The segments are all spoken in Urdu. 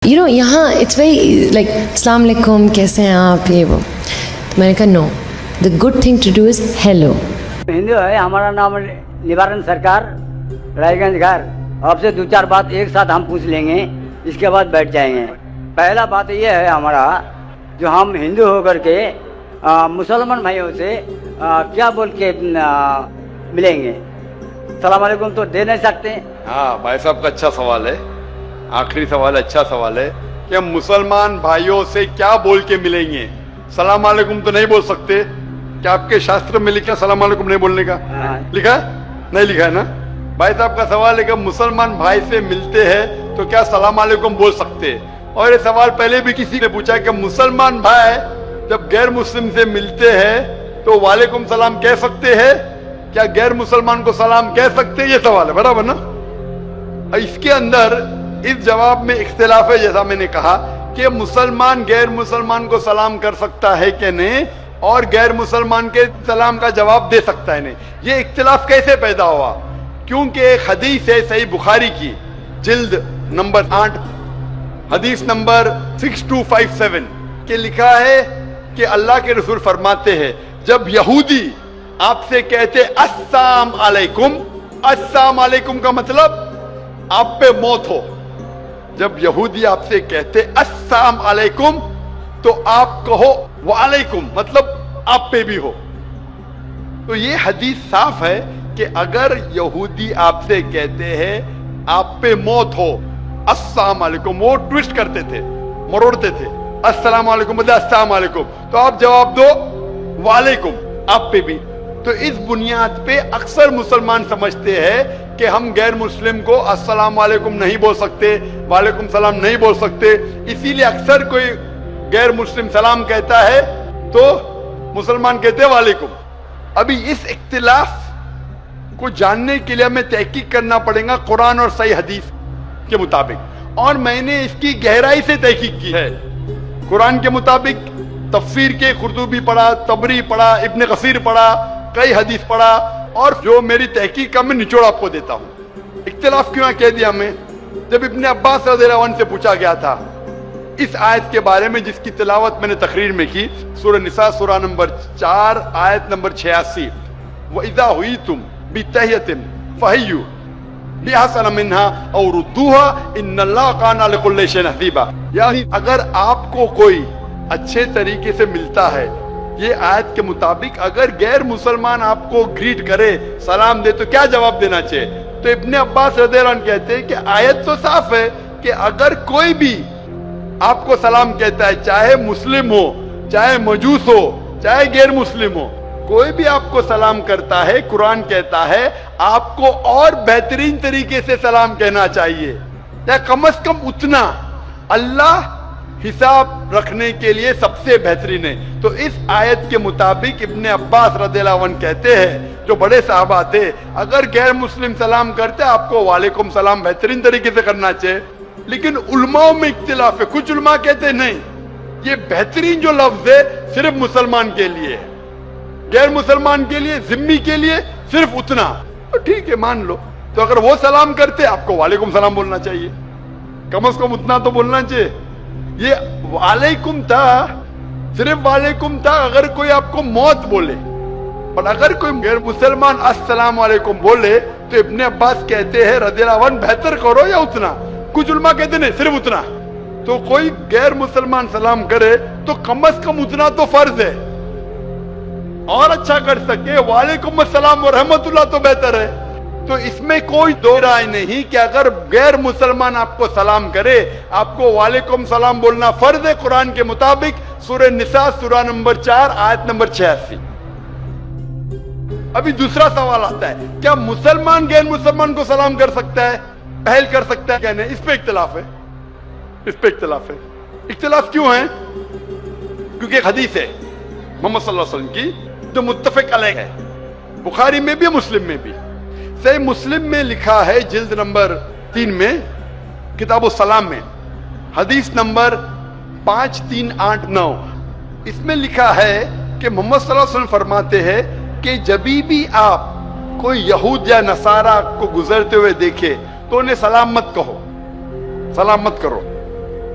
یہاں اٹس ویری لائک السلام علیکم کیسے ہیں آپ, یہ وہ. تو میں نے کہا no, the good thing to do is hello. Hindu ہے, ہمارا نام نوارن سرکار, رائے گنج گھر. آپ سے دو چار بات ایک ساتھ ہم پوچھ لیں گے, اس کے بعد بیٹھ جائیں گے. پہلا بات یہ ہے ہمارا, جو ہم ہندو ہو کر کے مسلمان بھائیوں سے کیا بول کے ملیں گے؟ السلام علیکم تو دے نہیں سکتے. ہاں بھائی صاحب کا اچھا سوال ہے, آخری سوال اچھا سوال ہے کہ ہم مسلمان بھائیوں سے کیا بول کے ملیں گے. سلام علیکم تو نہیں بول سکتے. کیا آپ کے شاستر میں لکھا سلام علیکم نہیں بولنے کا؟ لکھا ہے؟ نہیں لکھا ہے نا. بھائی صاحب کا سوال ہے کہ مسلمان بھائی سے ملتے ہیں تو کیا سلام علیکم بول سکتے. اور یہ سوال پہلے بھی کسی نے پوچھا کہ مسلمان بھائی جب غیر مسلم سے ملتے ہیں تو وعلیکم سلام کہہ سکتے ہیں, کیا غیر مسلمان کو سلام کہہ سکتے؟ یہ سوال ہے برابر نا. اس کے اندر اس جواب میں اختلاف ہے, جیسا میں نے کہا کہ مسلمان غیر مسلمان کو سلام کر سکتا ہے کہ نہیں, اور غیر مسلمان کے سلام کا جواب دے سکتا ہے نہیں. یہ اختلاف کیسے پیدا ہوا؟ کیونکہ ایک حدیث ہے صحیح بخاری کی, جلد نمبر 8, حدیث نمبر 6257 کہ لکھا ہے کہ اللہ کے رسول فرماتے ہیں جب یہودی آپ سے کہتے السلام علیکم, السلام علیکم کا مطلب آپ پہ موت ہو. جب یہودی آپ سے کہتے السلام علیکم تو آپ کہو وعلیکم, مطلب آپ پہ بھی ہو. تو یہ حدیث صاف ہے کہ اگر یہودی آپ سے کہتے ہیں آپ پہ موت ہو السلام علیکم, وہ ٹویسٹ کرتے تھے, مروڑتے تھے, السلام علیکم بولے السلام علیکم, تو آپ جواب دو وعلیکم, آپ پہ بھی. تو اس بنیاد پہ اکثر مسلمان سمجھتے ہیں کہ ہم غیر مسلم کو السلام علیکم نہیں بول سکتے, وعلیکم سلام نہیں بول سکتے. اسی لیے اکثر کوئی غیر مسلم سلام کہتا ہے تو مسلمان کہتے ہیں وعلیکم. ابھی اس اختلاف کو جاننے کے لیے ہمیں تحقیق کرنا پڑے گا قرآن اور صحیح حدیث کے مطابق, اور میں نے اس کی گہرائی سے تحقیق کی ہے. قرآن کے مطابق تفسیر کے قرطبی پڑھا, طبری پڑھا, ابن کثیر پڑھا, کئی حدیث پڑھا, اور جو میری تحقیق کا میں نچوڑ آپ کو دیتا ہوں. اختلاف کیوں کہہ دیا میں؟ جب ابن عباس رضی اللہ عنہ سے پوچھا گیا تھا اس آیت کے بارے میں جس کی تلاوت میں نے تقریر میں کی, سورہ نساء سورہ نمبر 4 آیت نمبر 86, وَإِذَا هُيِّتُمْ بِتَحِيَّةٍ فَحَيُّوا بِأَحْسَنَ مِنْهَا أَوْ رُدُّوهَا إِنَّ اللَّهَ كَانَ عَلَى كُلِّ شَيْءٍ حَسِيبًا. یعنی اگر آپ کو کوئی اچھے طریقے سے ملتا ہے, یہ آیت کے مطابق اگر غیر مسلمان آپ کو گریٹ کرے, سلام دے, تو کیا جواب دینا چاہیے؟ تو ابن عباس رضی اللہ عنہ کہتے ہیں کہ آیت تو صاف ہے کہ اگر کوئی بھی آپ کو سلام کہتا ہے, چاہے مسلم ہو, چاہے مجوس ہو, چاہے غیر مسلم ہو, کوئی بھی آپ کو سلام کرتا ہے, قرآن کہتا ہے آپ کو اور بہترین طریقے سے سلام کہنا چاہیے, یا کم از کم اتنا. اللہ حساب رکھنے کے لیے سب سے بہترین ہے. تو اس آیت کے مطابق ابن عباس رضی اللہ عنہ کہتے ہیں, جو بڑے صحابہ تھے, اگر غیر مسلم سلام کرتے آپ کو وعلیکم سلام بہترین طریقے سے کرنا چاہیے. لیکن علماء میں اختلاف ہے. کچھ علماء کہتے ہیں نہیں, یہ بہترین جو لفظ ہے صرف مسلمان کے لیے ہے, غیر مسلمان کے لیے, ذمی کے لیے صرف اتنا. تو ٹھیک ہے, مان لو. تو اگر وہ سلام کرتے آپ کو وعلیکم سلام بولنا چاہیے, کم از کم اتنا تو بولنا چاہیے. یہ وعلیکم تھا, صرف وعلیکم تھا اگر کوئی آپ کو موت بولے, اور اگر کوئی غیر مسلمان السلام علیکم بولے تو ابن عباس کہتے ہیں رضی اللہ عنہ بہتر کرو یا اتنا. کچھ علماء کہتے نہیں صرف اتنا. تو کوئی غیر مسلمان سلام کرے تو کم از کم اتنا تو فرض ہے, اور اچھا کر سکے وعلیکم السلام ورحمۃ اللہ تو بہتر ہے. تو اس میں کوئی دو رائے نہیں کہ اگر غیر مسلمان آپ کو سلام کرے آپ کو وعلیکم سلام بولنا فرض ہے قرآن کے مطابق. سورہ نساء سورہ نمبر 4 آیت نمبر 86. ابھی دوسرا سوال آتا ہے, کیا مسلمان غیر مسلمان کو سلام کر سکتا ہے, پہل کر سکتا ہے کیا نہیں؟ اس پہ اختلاف ہے. اس پہ اختلاف ہے. اختلاف کیوں ہے؟ کیونکہ ایک حدیث ہے محمد صلی اللہ علیہ وسلم کی جو متفق علیہ ہے, بخاری میں بھی مسلم میں بھی. صحیح مسلم میں لکھا ہے جلد نمبر 3 میں کتاب السلام میں حدیث نمبر 5389, اس میں لکھا ہے کہ محمد صلی اللہ علیہ وسلم فرماتے ہیں کہ جبھی بھی آپ کوئی یہود یا نصارہ کو گزرتے ہوئے دیکھے تو انہیں سلام مت کہو, سلام مت کرو.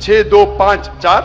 6254,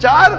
4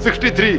63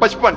55,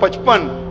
55,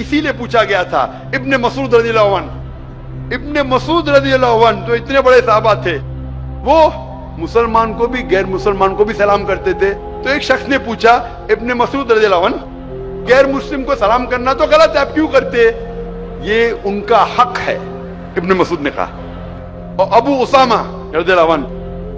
اسی لیے پوچھا گیا تھا. ابن مسعود رضی اللہ عنہ, ابن مسعود رضی اللہ عنہ جو اتنے بڑے صحابہ تھے, وہ مسلمان کو بھی غیر مسلمان کو بھی سلام کرتے تھے. تو ایک شخص نے پوچھا ابن مسعود رضی اللہ عنہ, غیر مسلم کو سلام کرنا تو غلط ہے, آپ کیوں کرتے؟ یہ ان کا حق ہے, ابن مسعود نے کہا. اور ابو اسامہ رضی اللہ عنہ,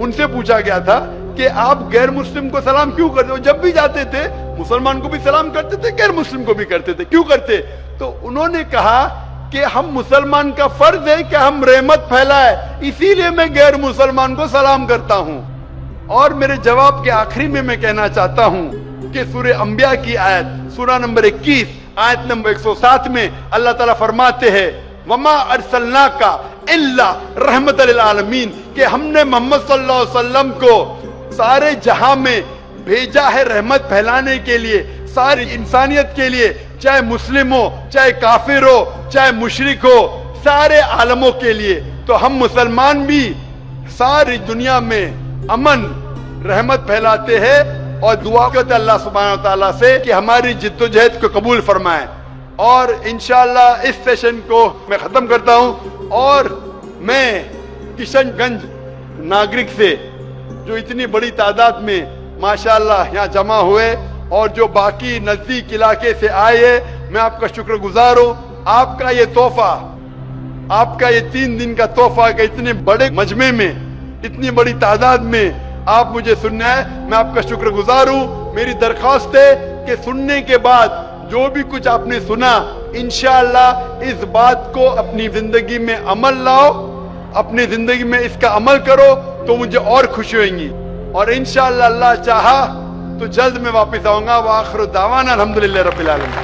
ان سے پوچھا گیا تھا کہ آپ غیر مسلم کو سلام کیوں کرتے ہو؟ جب بھی جاتے تھے مسلمان کو بھی سلام کرتے تھے, غیر مسلم کو بھی کرتے تھے, کیوں کرتے؟ تو انہوں نے کہا کہ ہم مسلمان کا فرض ہے کہ ہم رحمت پھیلائے, اسی لیے میں غیر مسلمان کو سلام کرتا ہوں. اور میرے جواب کے آخری میں کہنا چاہتا ہوں کہ سورہ انبیاء کی آیت, سورہ نمبر 21 آیت نمبر 107 میں اللہ تعالیٰ فرماتے ہیں وَمَا أَرْسَلْنَاكَ إِلَّا رَحْمَةً لِلْعَالَمِينَ, کہ ہم نے محمد صلی اللہ علیہ وسلم کو سارے جہاں میں بھیجا ہے رحمت پھیلانے کے لیے, ساری انسانیت کے لیے, چاہے مسلم ہو, چاہے کافر ہو, چاہے مشرک ہو, سارے عالموں کے لیے. تو ہم مسلمان بھی ساری دنیا میں امن رحمت پھیلاتے ہیں اور دعا کرتے ہیں اللہ سبحانہ وتعالیٰ سے کہ ہماری جد و جہد کو قبول فرمائیں. اور انشاءاللہ اس سیشن کو میں ختم کرتا ہوں, اور میں کشن گنج ناگرک سے جو اتنی بڑی تعداد میں ماشاءاللہ یہاں جمع ہوئے اور جو باقی نزدیک علاقے سے آئے, میں آپ کا شکر گزار ہوں. آپ کا یہ تحفہ, آپ کا یہ 3 دن کا تحفہ کہ اتنے بڑے مجمع میں اتنی بڑی تعداد میں آپ مجھے سننا ہے, میں آپ کا شکر گزار ہوں. میری درخواست ہے کہ سننے کے بعد جو بھی کچھ آپ نے سنا, انشاءاللہ اس بات کو اپنی زندگی میں عمل لاؤ, اپنی زندگی میں اس کا عمل کرو تو مجھے اور خوشی ہوئیں گی. اور انشاءاللہ اللہ چاہا تو جلد میں واپس آؤں گا. وآخر دعوانا الحمدللہ رب العالمین.